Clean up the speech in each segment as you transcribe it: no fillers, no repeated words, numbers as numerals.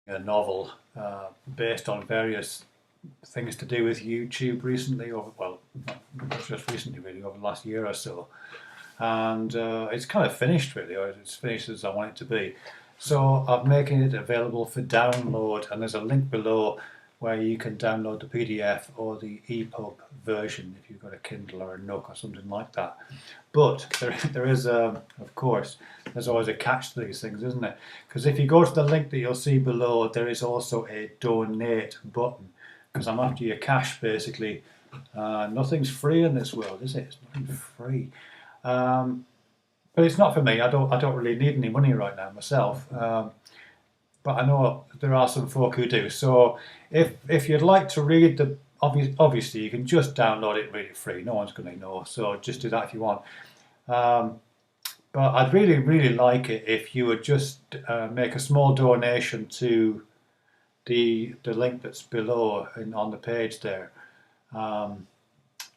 a novel based on various things to do with YouTube recently, or well, not just recently, really, over the last year or so. And it's kind of finished, really, or it's finished as I want it to be. So I'm making it available for download, and there's a link below where you can download the PDF or the EPUB version if you've got a Kindle or a Nook or something like that. But there is, of course, there's always a catch to these things, isn't there? Because if you go to the link that you'll see below, there is also a donate button, because I'm after your cash, basically. Nothing's free in this world, is it? It's nothing free. But it's not for me. I don't really need any money right now myself. But I know there are some folk who do. So if you'd like to read the, obviously you can just download it and read it free. No one's going to know. So just do that if you want. But I'd really like it if you would just make a small donation to the link that's below on the page there.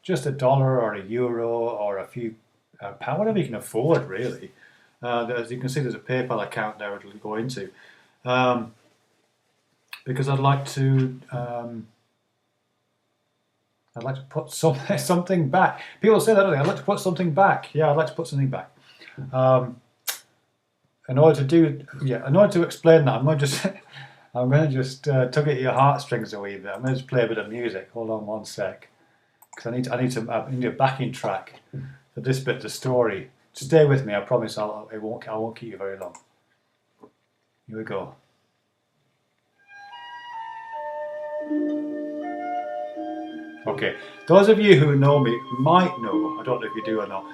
Just $1 or €1 or a few pound, whatever you can afford, really. As you can see, there's a PayPal account there it'll go into. Because I'd like to put something back. People say that, don't they? I'd like to put something back. Yeah, I'd like to put something back. In order to explain that, I'm going to just tug at your heartstrings a wee bit. I'm going to just play a bit of music. Hold on one sec, because I need a backing track for this bit of the story. Stay with me. I promise I won't keep you very long. Here we go. Okay, those of you who know me might know, I don't know if you do or not,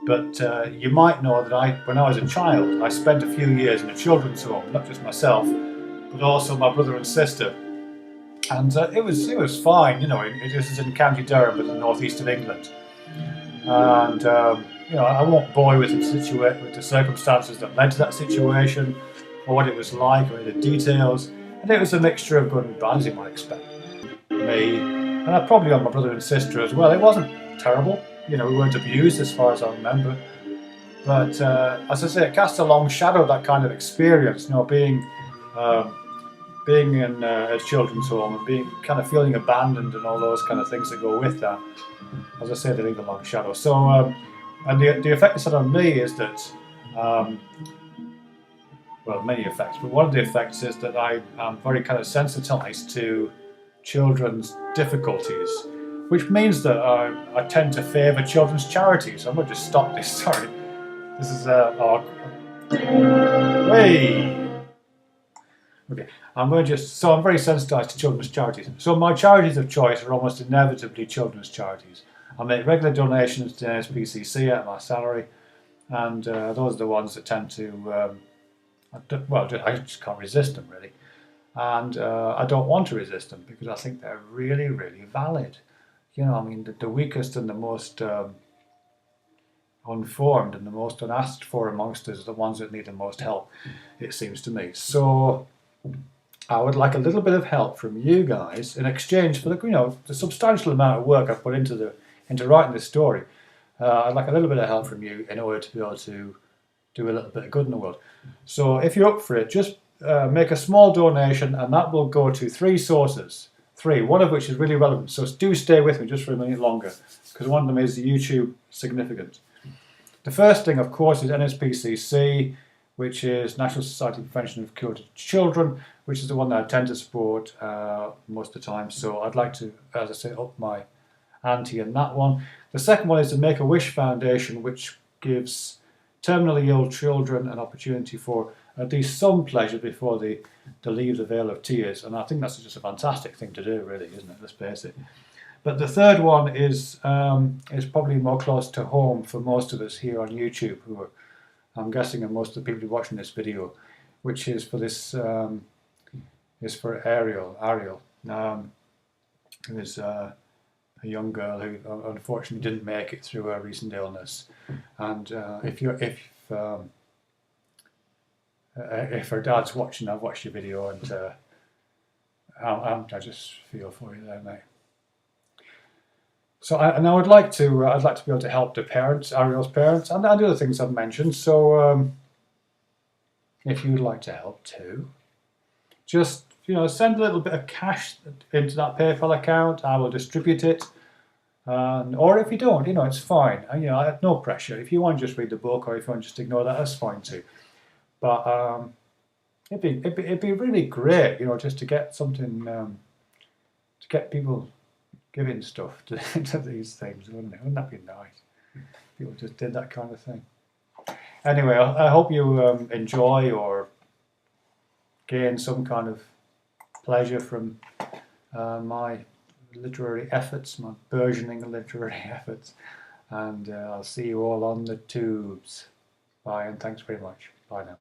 but you might know that when I was a child, I spent a few years in a children's home, not just myself, but also my brother and sister. And it was fine, you know. This is in County Durham, but in the northeast of England. And you know, I won't bore you with the circumstances that led to that situation, or what it was like, or the details. And it was a mixture of good and bad, as you might expect. Me, and I probably on my brother and sister as well. It wasn't terrible, you know. We weren't abused as far as I remember. But as I say, it casts a long shadow, that kind of experience, you know, being in a children's home and being kind of feeling abandoned and all those kind of things that go with that. As I say, they leave a long shadow. So, and the effect it's had on me is that, well, many effects, but one of the effects is that I am very kind of sensitized to children's difficulties, which means that I tend to favour children's charities. I'm going to just stop this. Sorry, this is hey. Okay, I'm very sensitized to children's charities. So my charities of choice are almost inevitably children's charities. I make regular donations to NSPCC out of my salary, and those are the ones that tend to, I just can't resist them, really. And I don't want to resist them, because I think they're really, really valid. You know, I mean, the weakest and the most unformed and the most unasked for amongst us are the ones that need the most help, it seems to me. So I would like a little bit of help from you guys in exchange for the substantial amount of work I've put into writing this story. I'd like a little bit of help from you in order to be able to do a little bit of good in the world. So if you're up for it, just make a small donation, and that will go to 3 sources. 3, one of which is really relevant. So do stay with me just for a minute longer, because one of them is YouTube significant. The first thing, of course, is NSPCC, which is National Society for Prevention of Cruelty to Children, which is the one that I tend to support most of the time. So I'd like to, as I say, up my ante in that one. The second one is the Make-A-Wish Foundation, which gives terminally ill children an opportunity for at least some pleasure before they leave the Vale of Tears. And I think that's just a fantastic thing to do, really, isn't it? Let's face it. But the third one is probably more close to home for most of us here on YouTube, who are, I'm guessing, and most of the people watching this video, which is for this is for Ariel, who is a young girl who unfortunately didn't make it through her recent illness. And if her dad's watching, I've watched your video, and I just feel for you there, mate. So I would like to be able to help the parents, Ariel's parents, and the other things I've mentioned. So if you'd like to help too, just send a little bit of cash into that PayPal account. I will distribute it. Or if you don't, it's fine. I have no pressure. If you want to just read the book, or if you want to just ignore that, that's fine too. But it'd be really great, just to get something, to get people giving stuff to these things, wouldn't it? Wouldn't that be nice? People just did that kind of thing. Anyway, I hope you enjoy or gain some kind of pleasure from my literary efforts, my burgeoning literary efforts. And I'll see you all on the tubes. Bye, and thanks very much. Bye now.